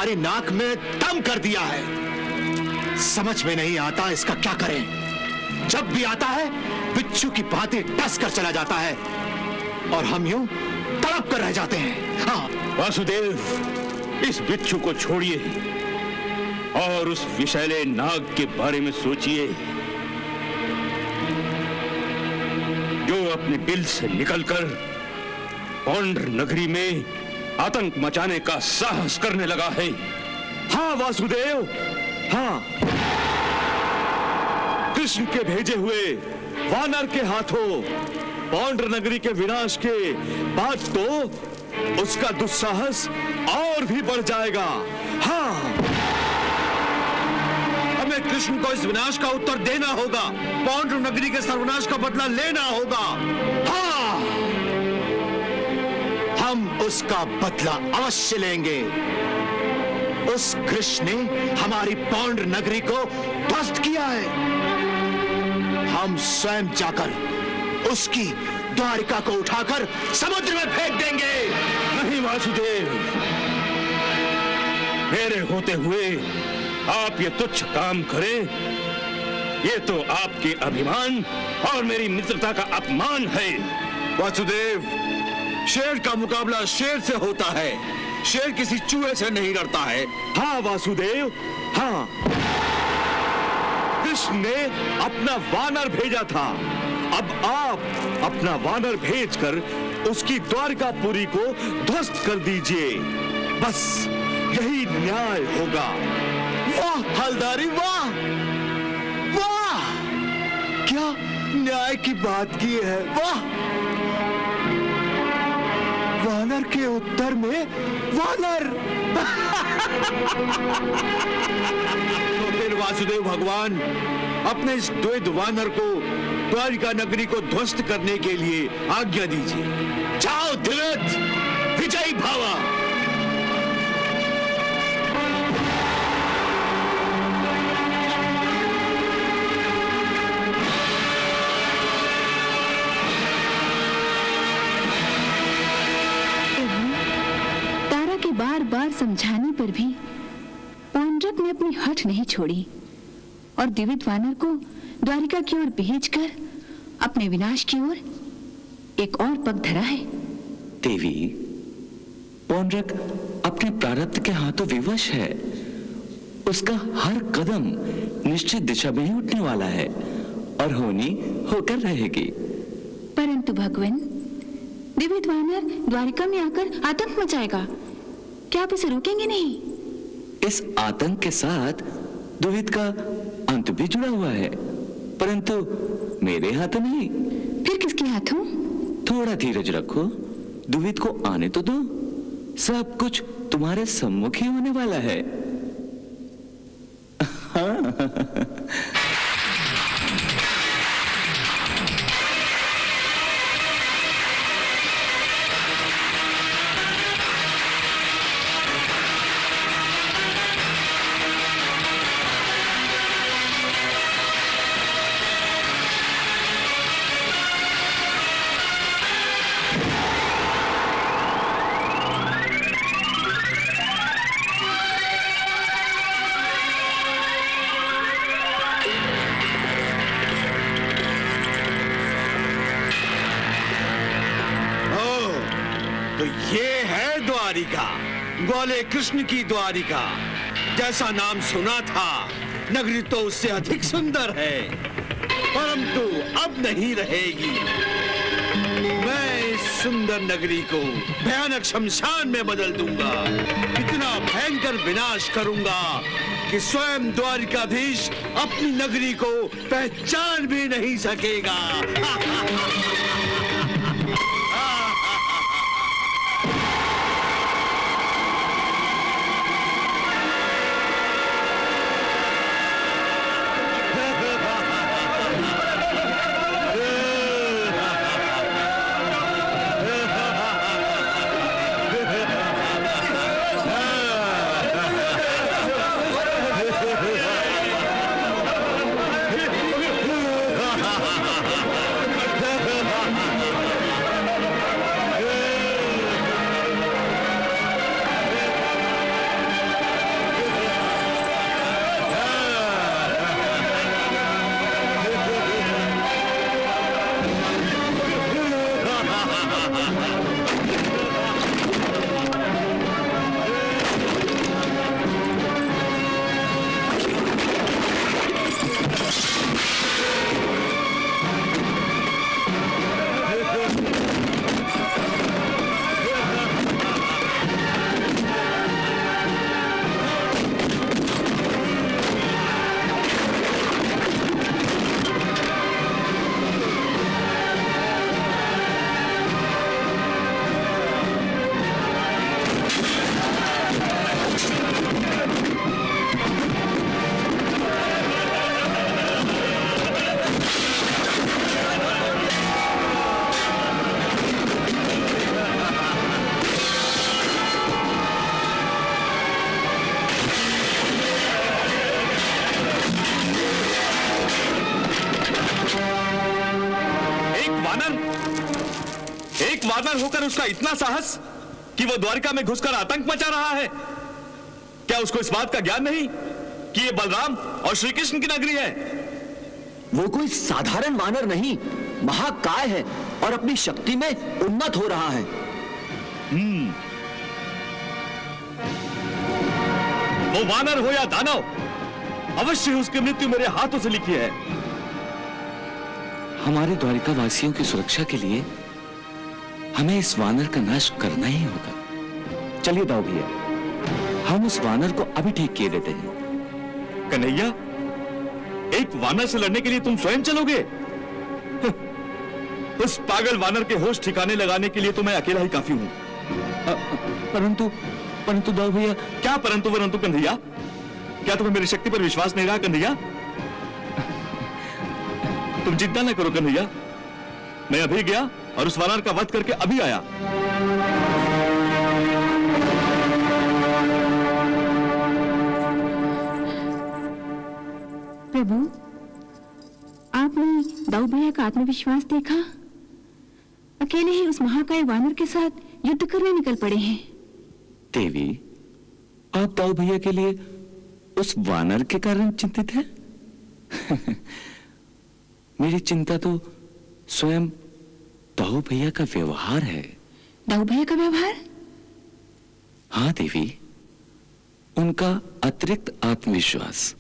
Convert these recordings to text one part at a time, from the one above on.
हमारी नाक में दम कर दिया है। समझ में नहीं आता इसका क्या करें। जब भी आता है बिच्छू की भांति टस कर चला जाता है और हम यूं तड़प कर रह जाते हैं। हाँ वासुदेव, इस बिच्छू को छोड़िए और उस विषैले नाग के बारे में सोचिए जो अपने बिल से निकलकर पौंड्र नगरी में आतंक मचाने का साहस करने लगा है। हाँ वासुदेव, हाँ, कृष्ण के भेजे हुए वानर के हाथों पौंड्र नगरी के विनाश के बाद तो उसका दुस्साहस और भी बढ़ जाएगा। हाँ, हमें कृष्ण को इस विनाश का उत्तर देना होगा, पौंड्र नगरी के सर्वनाश का बदला लेना होगा। हाँ, हम उसका बदला अवश्य लेंगे। उस कृष्ण ने हमारी पौंड्र नगरी को ध्वस्त किया है। हम स्वयं जाकर उसकी द्वारिका को उठाकर समुद्र में फेंक देंगे। नहीं वासुदेव, मेरे होते हुए आप ये तुच्छ काम करें, ये तो आपके अभिमान और मेरी मित्रता का अपमान है। वासुदेव, शेर का मुकाबला शेर से होता है, शेर किसी चूहे से नहीं लड़ता है। हाँ वासुदेव, हाँ, कृष्ण ने अपना वानर भेजा था, अब आप अपना वानर भेजकर उसकी द्वारकापुरी को ध्वस्त कर दीजिए। बस यही न्याय होगा। वाह हलदारी, वाह वाह, क्या न्याय की बात की है। वाह, वानर के उत्तर में वानर। तो फिर वासुदेव भगवान अपने इस द्वैध वानर को द्वारिका नगरी को ध्वस्त करने के लिए आज्ञा दीजिए। जाओ द्विविद, विजयी भावा। तारा के बार बार समझाने पर भी पौंड्रक ने अपनी हठ नहीं छोड़ी और द्विविद वानर को द्वारिका की ओर भेजकर अपने विनाश की ओर एक और पग धरा है। देवी, पौंड्रक अपने प्रारब्ध के हाथों विवश है। उसका हर कदम निश्चित दिशा में ही उठने वाला है और होनी होकर रहेगी। परंतु भगवान, द्विविद वानर द्वारिका में आकर आतंक मचाएगा, क्या आप इसे रोकेंगे नहीं? इस आतंक के साथ द्विविद का अंत भी जुड़ा हुआ है, परंतु मेरे हाथों नहीं। फिर किसके हाथों? थोड़ा धीरज रखो, द्विविद को आने तो दो, सब कुछ तुम्हारे सम्मुख ही होने वाला है। तो ये है द्वारिका, ग्वाले कृष्ण की द्वारिका। जैसा नाम सुना था, नगरी तो उससे अधिक सुंदर है, परंतु अब नहीं रहेगी। मैं इस सुंदर नगरी को भयानक शमशान में बदल दूंगा। इतना भयंकर विनाश करूंगा कि स्वयं द्वारिकाधीश अपनी नगरी को पहचान भी नहीं सकेगा। एक वानर होकर उसका इतना साहस कि वो द्वारिका में घुसकर आतंक मचा रहा है। क्या उसको इस बात का ज्ञान नहीं कि ये बलराम और श्री कृष्ण की नगरी है? वो कोई साधारण वानर नहीं, महाकाय है और अपनी शक्ति में उन्नत हो रहा है। वो वानर हो या दानव, अवश्य उसकी मृत्यु मेरे हाथों से लिखी है। हमारे द्वारिका वासियों की सुरक्षा के लिए हमें इस वानर का नाश करना ही होगा। चलिए दाऊ भैया, हम उस वानर को अभी ठीक किए देते हैं। कन्हैया, एक वानर से लड़ने के लिए तुम स्वयं चलोगे? उस पागल वानर के होश ठिकाने लगाने के लिए तो मैं अकेला ही काफी हूं। परंतु दाऊ भैया। क्या परंतु कन्हैया? क्या तुम्हें मेरी शक्ति पर विश्वास नहीं रहा कन्हैया? तुम चिंता न करो कन्हैया, मैं अभी गया और उस वानर का वध करके अभी आया। प्रभु, आपने दाऊ भैया का आत्मविश्वास देखा? अकेले ही उस महाकाय वानर के साथ युद्ध करने निकल पड़े हैं। देवी, आप दाऊ भैया के लिए उस वानर के कारण चिंतित हैं? मेरी चिंता तो स्वयं दाऊ भैया का व्यवहार है। दाऊ भैया का व्यवहार? हाँ देवी, उनका अतिरिक्त आत्मविश्वास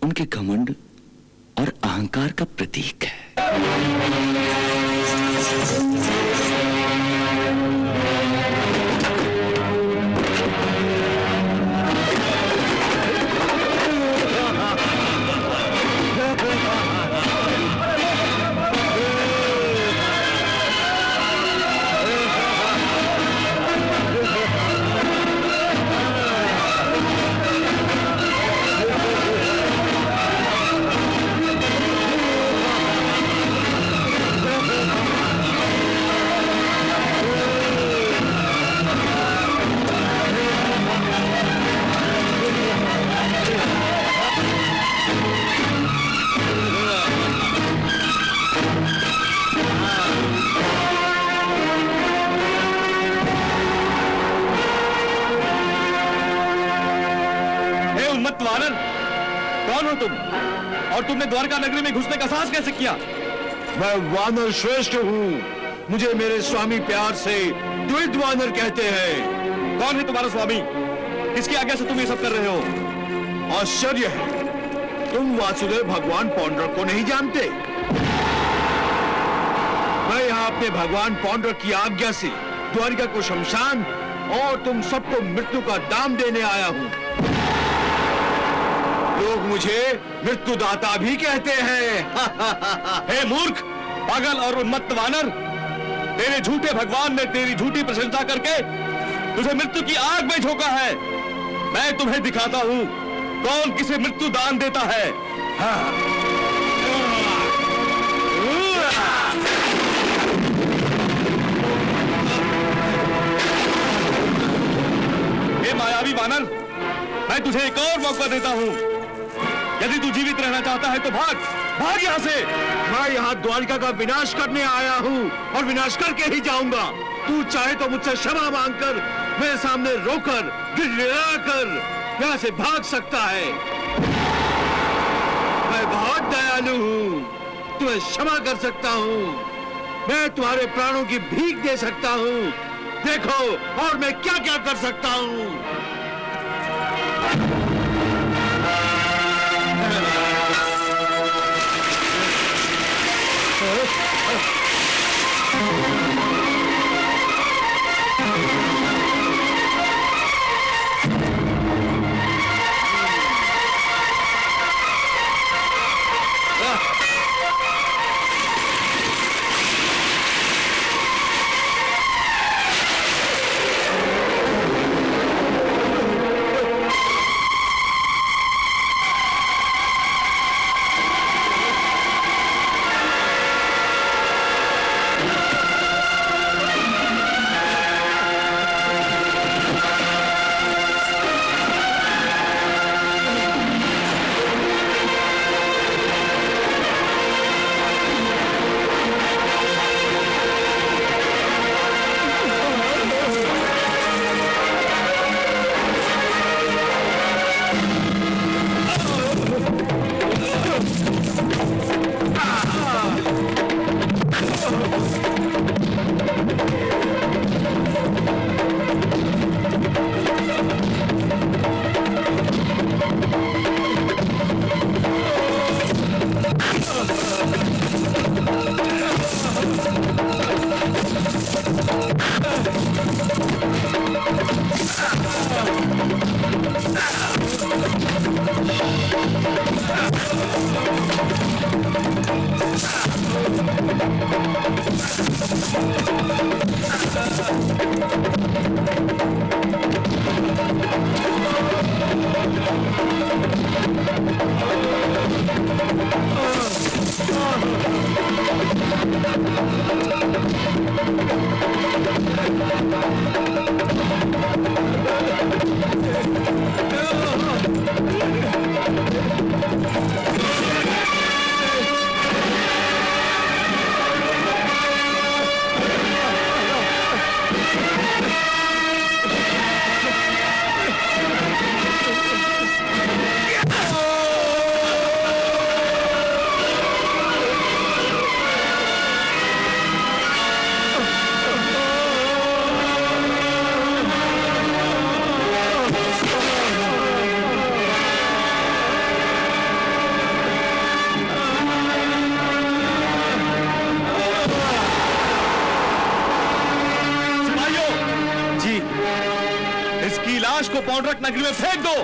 उनके घमंड और अहंकार का प्रतीक है। वानर, कौन हो तुम? और तुमने द्वारका नगरी में घुसने का साहस कैसे किया? मैं वानर श्रेष्ठ हूँ। मुझे मेरे स्वामी प्यार से द्वित वानर कहते हैं। कौन है तुम्हारा स्वामी? किसकी आज्ञा से तुम ये सब कर रहे हो? आश्चर्य है, तुम वासुदेव भगवान पौंड्रक को नहीं जानते? मैं यहाँ अपने भगवान पौंड्रक की आज्ञा से द्वारिका को शमशान और तुम सबको मृत्यु का दाम देने आया हूँ। लोग मुझे मृत्युदाता भी कहते हैं। हे मूर्ख, पागल और उन्मत्त वानर, तेरे झूठे भगवान ने तेरी झूठी प्रशंसा करके तुझे मृत्यु की आग में झोंका है। मैं तुम्हें दिखाता हूँ कौन किसे मृत्यु दान देता है। हे मायावी वानर, मैं तुझे एक और मौका देता हूँ। यदि तू जीवित रहना चाहता है तो भाग, भाग यहाँ से। मैं यहाँ द्वारिका का विनाश करने आया हूँ और विनाश करके ही जाऊंगा। तू चाहे तो मुझसे क्षमा मांगकर मेरे सामने रोकर गिड़गिड़ाकर यहाँ से भाग सकता है। मैं बहुत दयालु हूँ, तुम्हें क्षमा कर सकता हूँ। मैं तुम्हारे प्राणों की भीख दे सकता हूँ। देखो और मैं क्या क्या कर सकता हूँ। इसकी लाश को पौंड्रक नगरी में फेंक दो।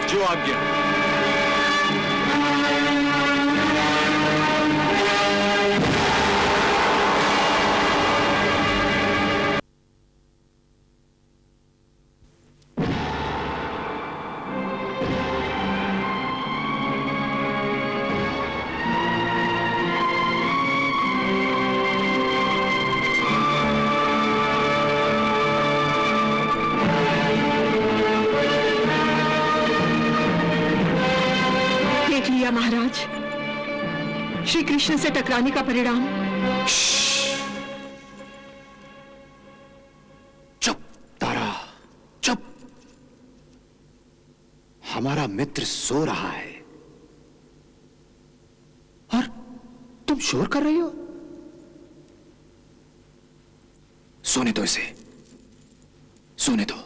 जो आज्ञा। महाराज, श्री कृष्ण से टकराने का परिणाम। चुप तारा, चुप। हमारा मित्र सो रहा है और तुम शोर कर रही हो। सोने दो इसे, सोने दो।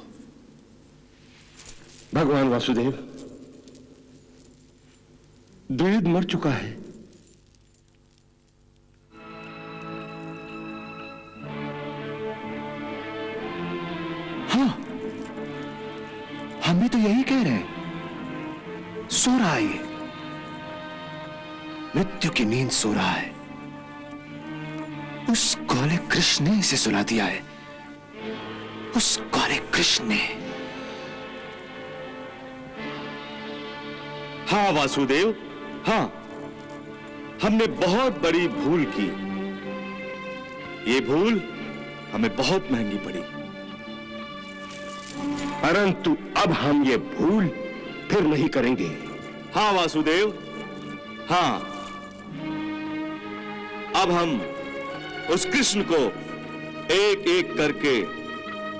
भगवान वासुदेव, द्विविद मर चुका है। हाँ, हम भी तो यही कह रहे हैं। सो रहा है ये, मृत्यु की नींद सो रहा है। उस काले कृष्ण ने इसे सुला दिया है, उस काले कृष्ण ने। हाँ वासुदेव, हाँ, हमने बहुत बड़ी भूल की। ये भूल हमें बहुत महंगी पड़ी, परंतु अब हम ये भूल फिर नहीं करेंगे। हाँ वासुदेव, हाँ, अब हम उस कृष्ण को एक एक करके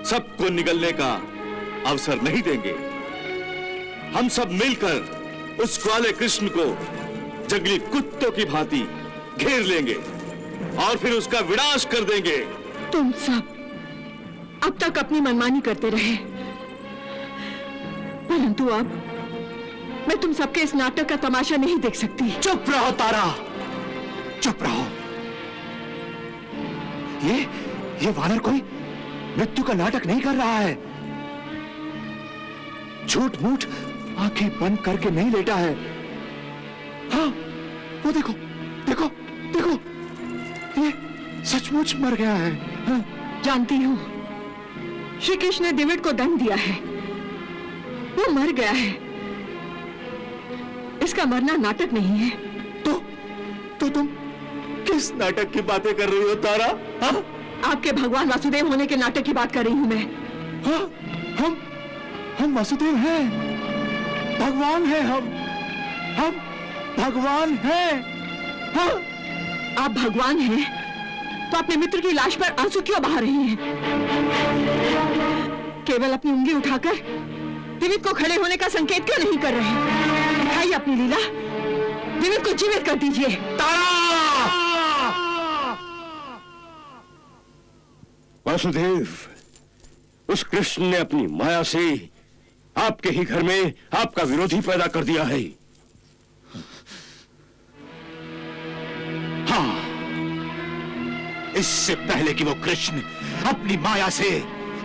सबको निगलने का अवसर नहीं देंगे। हम सब मिलकर उस काले कृष्ण को जंगली कुत्तों की भांति घेर लेंगे और फिर उसका विनाश कर देंगे। तुम सब अब तक अपनी मनमानी करते रहे, परंतु अब मैं तुम सबके इस नाटक का तमाशा नहीं देख सकती। चुप रहो तारा, चुप रहो। ये वानर कोई मृत्यु का नाटक नहीं कर रहा है। झूठ मूठ आंखें बंद करके नहीं लेटा है। हाँ, वो देखो, देखो, देखो, ये सचमुच मर गया है। हाँ। जानती हूँ, श्री कृष्ण ने द्विविद को दंड दिया है, वो मर गया है। इसका मरना नाटक नहीं है। तो तुम किस नाटक की बातें कर रही हो तारा? हाँ? आपके भगवान वासुदेव होने के नाटक की बात कर रही हूँ मैं। हाँ, हम वासुदेव हैं, भगवान हैं हम भगवान हैं। हाँ? आप भगवान हैं तो अपने मित्र की लाश पर आंसू क्यों बहा रहे हैं? केवल अपनी उंगली उठाकर द्विविद को खड़े होने का संकेत क्यों नहीं कर रहे? दिखाइए अपनी लीला, द्विविद को जीवित कर दीजिए। वासुदेव, उस कृष्ण ने अपनी माया से आपके ही घर में आपका विरोधी पैदा कर दिया है। हाँ, इससे पहले कि वो कृष्ण अपनी माया से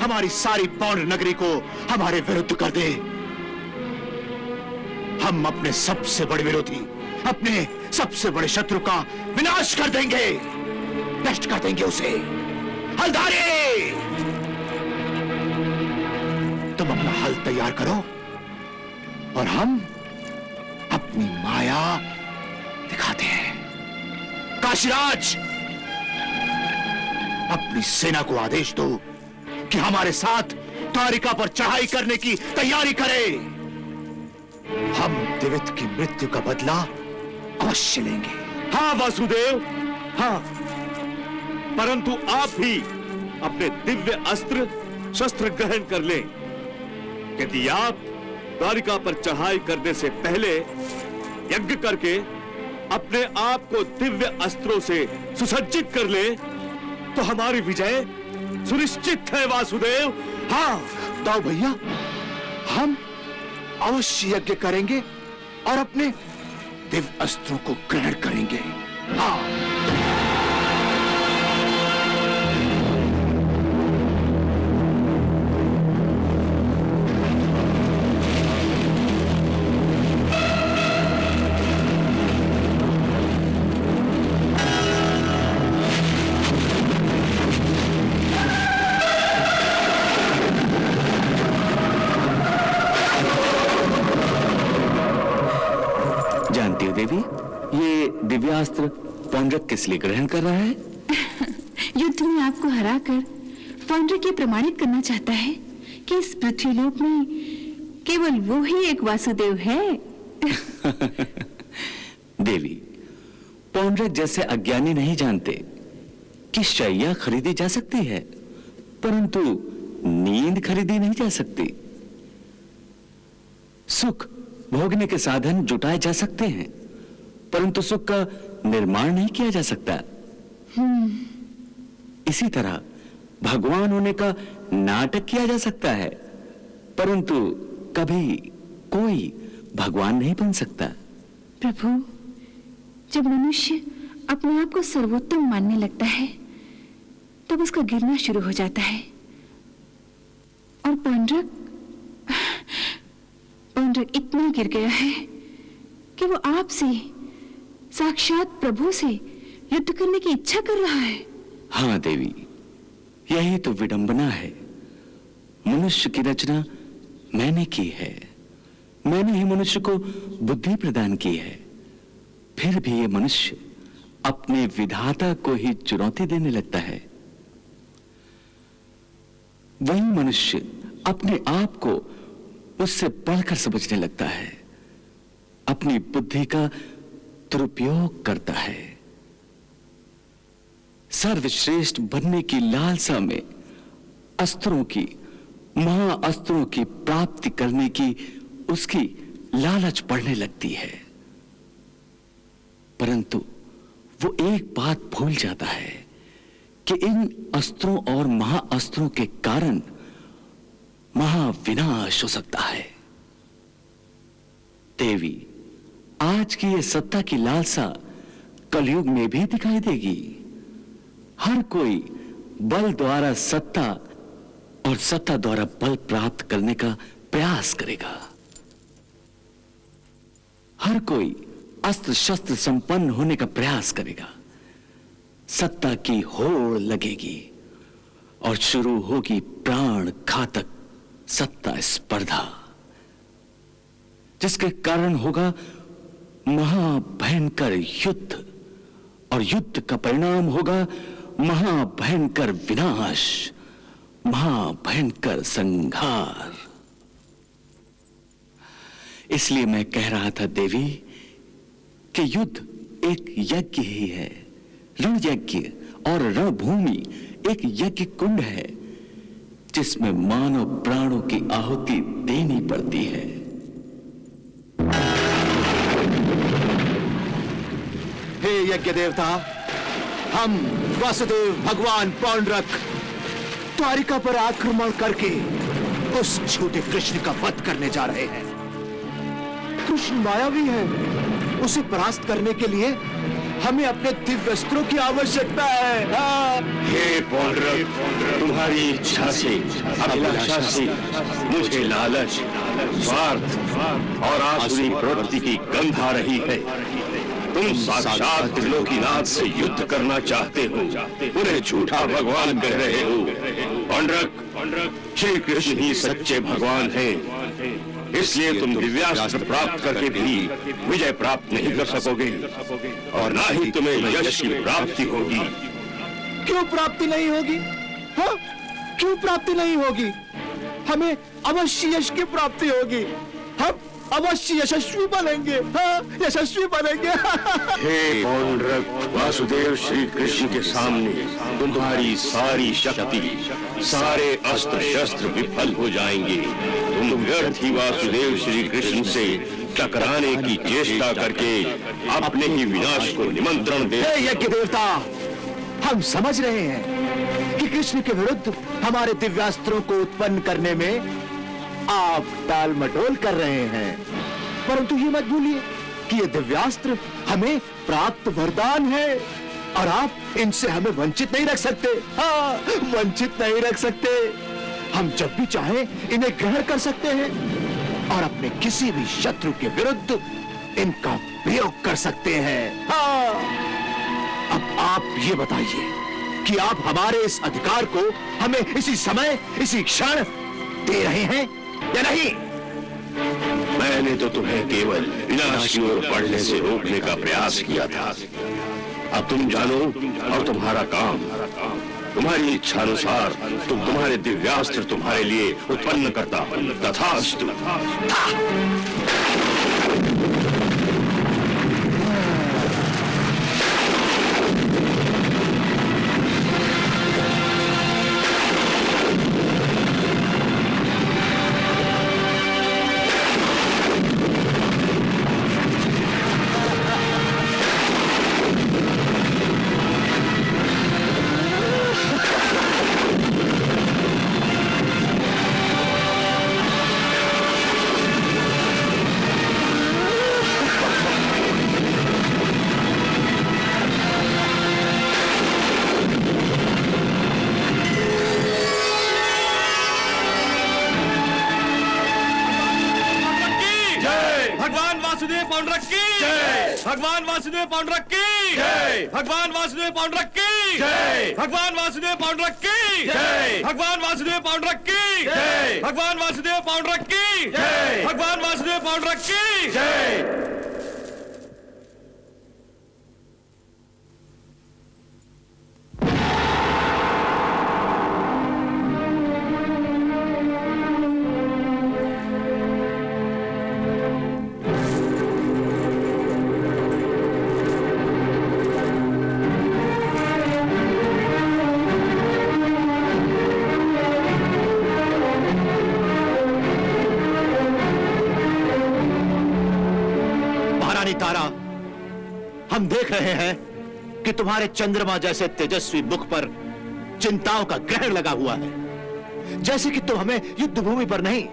हमारी सारी पौंड नगरी को हमारे विरुद्ध कर दे, हम अपने सबसे बड़े विरोधी, अपने सबसे बड़े शत्रु का विनाश कर देंगे, नष्ट कर देंगे उसे। हलधारी, तुम अपना हल तैयार करो और हम अपनी माया दिखाते हैं। काशीराज, अपनी सेना को आदेश दो कि हमारे साथ द्वारिका पर चढ़ाई करने की तैयारी करे। हम दिवित की मृत्यु का बदला अवश्य लेंगे। हाँ वासुदेव, हाँ, परंतु आप भी अपने दिव्य अस्त्र शस्त्र ग्रहण कर लें। यदि आप द्वारिका पर चढ़ाई करने से पहले यज्ञ करके अपने आप को दिव्य अस्त्रों से सुसज्जित कर ले, तो हमारी विजय सुनिश्चित है वासुदेव। हाँ दाऊ भैया, हम अवश्य यज्ञ करेंगे और अपने दिव्य अस्त्रों को ग्रहण करेंगे। हाँ। जानती हो देवी, ये दिव्यास्त्र पौंड्रक किस लिए ग्रहण कर रहा है? युद्ध में आपको हराकर पौंड्रक ये प्रमाणित करना चाहता है कि इस पृथ्वीलोक में केवल वो ही एक वासुदेव है। देवी, पौंड्रक जैसे अज्ञानी नहीं जानते कि शैया खरीदी जा सकती है, परंतु नींद खरीदी नहीं जा सकती। सुख भोगने के साधन जुटाए जा सकते हैं, परंतु सुख का निर्माण नहीं किया जा सकता। इसी तरह भगवान होने का नाटक किया जा सकता है, परंतु कभी कोई भगवान नहीं बन सकता। प्रभु, जब मनुष्य अपने आप को सर्वोत्तम मानने लगता है, तब उसका गिरना शुरू हो जाता है। और पौंड्रक इतना गिर गया है कि वो आपसे, साक्षात प्रभु से युद्ध करने की इच्छा कर रहा है। हाँ देवी, यही तो विडंबना है। मनुष्य की रचना मैंने की है, मैंने ही मनुष्य को बुद्धि प्रदान की है, फिर भी ये मनुष्य अपने विधाता को ही चुनौती देने लगता है। वही मनुष्य अपने आप को उससे बढ़कर समझने लगता है, अपनी बुद्धि का दुरुपयोग करता है। सर्वश्रेष्ठ बनने की लालसा में अस्त्रों की, महाअस्त्रों की प्राप्ति करने की उसकी लालच बढ़ने लगती है, परंतु वो एक बात भूल जाता है कि इन अस्त्रों और महाअस्त्रों के कारण महाविनाश हो सकता है। देवी, आज की ये सत्ता की लालसा कलयुग में भी दिखाई देगी। हर कोई बल द्वारा सत्ता और सत्ता द्वारा बल प्राप्त करने का प्रयास करेगा। हर कोई अस्त्र शस्त्र संपन्न होने का प्रयास करेगा। सत्ता की होड़ लगेगी और शुरू होगी प्राण घातक सत्ता स्पर्धा, जिसके कारण होगा महाभयंकर युद्ध, और युद्ध का परिणाम होगा महाभयंकर विनाश, महाभयंकर संहार। इसलिए मैं कह रहा था देवी कि युद्ध एक यज्ञ ही है, रण यज्ञ, और रणभूमि एक यज्ञ कुंड है जिसमें मानव प्राणों की आहुति देनी पड़ती है। हे यज्ञ देवता, हम वासुदेव भगवान पौंड्रक द्वारिका पर आक्रमण करके उस छोटे कृष्ण का वध करने जा रहे हैं। कृष्ण मायावी है, उसे परास्त करने के लिए हमें अपने दिव्य अस्त्रों की आवश्यकता है। हाँ। हे पौंड्रक, तुम्हारी इच्छा से, अभिलाषा से मुझे लालच स्वार्थ और आसुरी प्रवृत्ति की गंध आ रही है। तुम साक्षात त्रिलोकीनाथ से युद्ध करना चाहते हो, उन्हें झूठा भगवान कह रहे हो। पांडुरंग, श्री कृष्ण ही सच्चे भगवान हैं, इसलिए तुम दिव्यास्त्र प्राप्त करके भी विजय प्राप्त नहीं कर सकोगे और ना ही तुम्हें यश की प्राप्ति होगी। क्यों प्राप्ति नहीं होगी? हाँ, क्यों प्राप्ति नहीं होगी? हमें अवश्य यश की प्राप्ति होगी। हम अवश्य यशस्वी बनेंगे। हाँ, यशस्वी बनेंगे। हे पौंड्रक, वासुदेव श्री कृष्ण के सामने तुम्हारी सारी शक्ति, सारे अस्त्र शस्त्र विफल हो जाएंगे। तुम व्यर्थ ही वासुदेव श्री कृष्ण से टकराने की चेष्टा करके अपने ही विनाश को निमंत्रण दे। यज्ञ देवता, हम समझ रहे हैं कि कृष्ण के विरुद्ध हमारे दिव्यास्त्रों को उत्पन्न करने में आप टाल मटोल कर रहे हैं, परंतु ये मत भूलिए कि ये दिव्यास्त्र हमें प्राप्त वरदान है और आप इनसे हमें वंचित नहीं रख सकते। हाँ, वंचित नहीं रख सकते। हम जब भी चाहें इन्हें ग्रहण कर सकते हैं और अपने किसी भी शत्रु के विरुद्ध इनका प्रयोग कर सकते हैं। हाँ, अब आप ये बताइए कि आप हमारे इस अधिकार को हमें इसी समय, इसी क्षण दे रहे हैं या नहीं? मैंने तो तुम्हें केवल विनाश की ओर बढ़ने से रोकने का प्रयास किया था। अब तुम जानो और तुम्हारा काम, तुम्हारी इच्छानुसार तुम तुम्हारे दिव्यास्त्र तुम्हारे लिए उत्पन्न करता तथास्तु। भगवान वासुदेव पांडुरंग की जय। भगवान वासुदेव पांडुरंग की जय। भगवान वासुदेव पांडुरंग की जय। भगवान वासुदेव पांडुरंग की जय। भगवान वासुदेव पांडुरंग की जय। भगवान वासुदेव पांडुरंग की जय। तारा, हम देख रहे हैं कि तुम्हारे चंद्रमा जैसे तेजस्वी मुख पर चिंताओं का ग्रहण लगा हुआ है, जैसे कि तुम हमें युद्ध भूमि पर नहीं,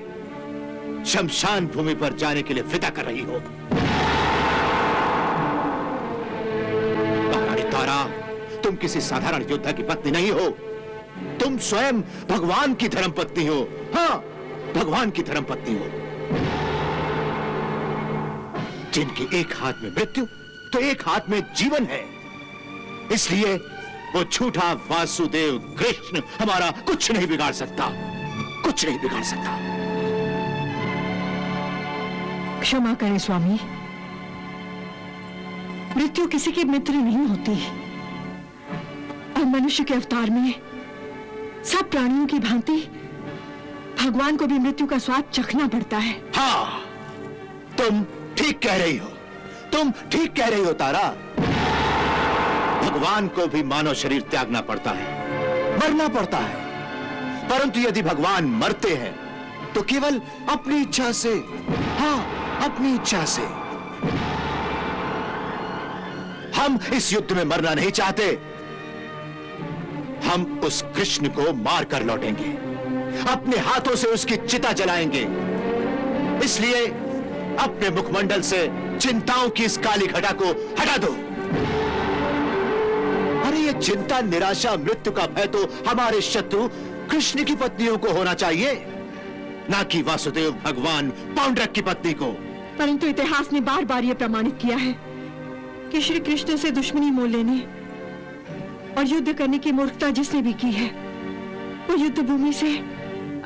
शमशान भूमि पर जाने के लिए फिदा कर रही हो। महारानी तारा, तुम किसी साधारण योद्धा की पत्नी नहीं हो, तुम स्वयं भगवान की धर्मपत्नी हो। हाँ, भगवान की धर्मपत्नी हो, जिनके एक हाथ में मृत्यु तो एक हाथ में जीवन है। इसलिए वो झूठा वासुदेव कृष्ण हमारा कुछ नहीं बिगाड़ सकता, कुछ नहीं बिगाड़ सकता। क्षमा करें स्वामी, मृत्यु किसी की मित्र नहीं होती और मनुष्य के अवतार में सब प्राणियों की भांति भगवान को भी मृत्यु का स्वाद चखना पड़ता है। हाँ, तुम ठीक कह रही हो, तुम ठीक कह रही हो तारा। भगवान को भी मानव शरीर त्यागना पड़ता है, मरना पड़ता है, परंतु यदि भगवान मरते हैं तो केवल अपनी इच्छा से। हाँ, अपनी इच्छा से। हम इस युद्ध में मरना नहीं चाहते, हम उस कृष्ण को मार कर लौटेंगे, अपने हाथों से उसकी चिता जलाएंगे। इसलिए अपने मुखमंडल से चिंताओं की इस काली घटा को हटा दो। अरे ये चिंता, निराशा, मृत्यु का भय तो हमारे शत्रु कृष्ण की पत्नियों को होना चाहिए। ना कि वासुदेव भगवान पौंड्रक की पत्नी को। परंतु इतिहास ने बार बार यह प्रमाणित किया है कि श्री कृष्ण से दुश्मनी मोल लेने और युद्ध करने की मूर्खता जिसने भी की है, वो युद्ध भूमि से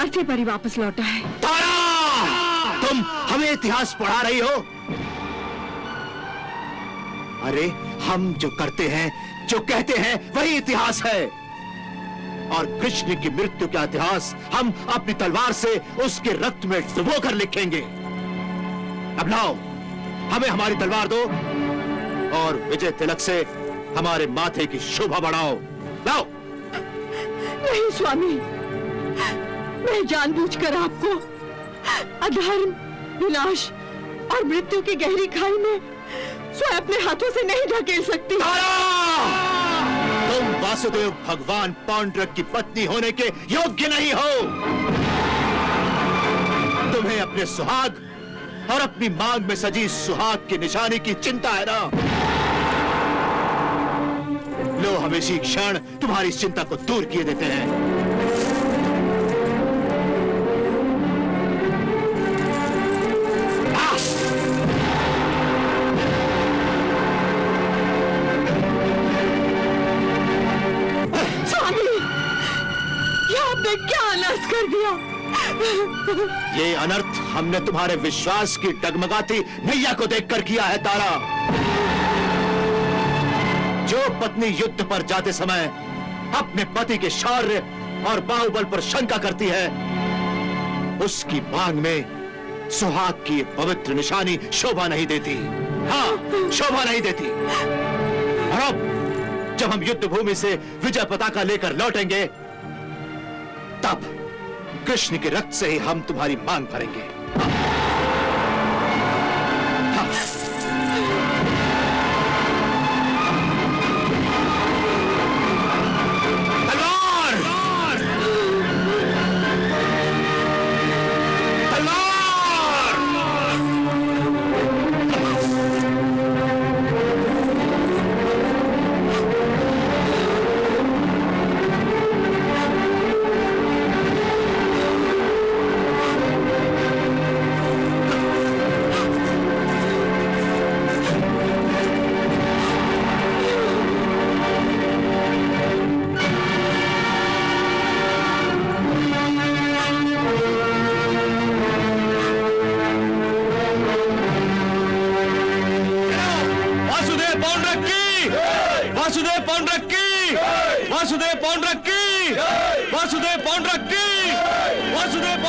अर्थी पर ही वापस लौटा है। तारा, तुम हमें इतिहास पढ़ा रही हो? अरे हम जो करते हैं, जो कहते हैं, वही इतिहास है। और कृष्ण की मृत्यु का इतिहास हम अपनी तलवार से उसके रक्त में डुबो कर लिखेंगे। अब लाओ, हमें हमारी तलवार दो और विजय तिलक से हमारे माथे की शोभा बढ़ाओ। लाओ। नहीं स्वामी, मैं जानबूझकर आपको अधर्म, विनाश और मृत्यु की गहरी खाई में स्वयं अपने हाथों से नहीं ढकेल सकती। तुम वासुदेव भगवान पौंड्रक की पत्नी होने के योग्य नहीं हो। तुम्हें अपने सुहाग और अपनी मांग में सजी सुहाग की निशानी की चिंता है ना? लो, हम इसी क्षण तुम्हारी इस चिंता को दूर किए देते हैं। क्या अनर्थ कर दिया? ये अनर्थ हमने तुम्हारे विश्वास की डगमगाती नैया को देखकर किया है तारा। जो पत्नी युद्ध पर जाते समय अपने पति के शौर्य और बाहुबल पर शंका करती है, उसकी मांग में सुहाग की पवित्र निशानी शोभा नहीं देती। हाँ, शोभा नहीं देती। और अब जब हम युद्ध भूमि से विजय पताका लेकर लौटेंगे, तब कृष्ण के रक्त से ही हम तुम्हारी मांग भरेंगे। तलवार! तलवार! वासुदेव पौंड्रक की, वासुदेव पौंड्रक की, वासुदेव पौंड्रक की, वासुदेव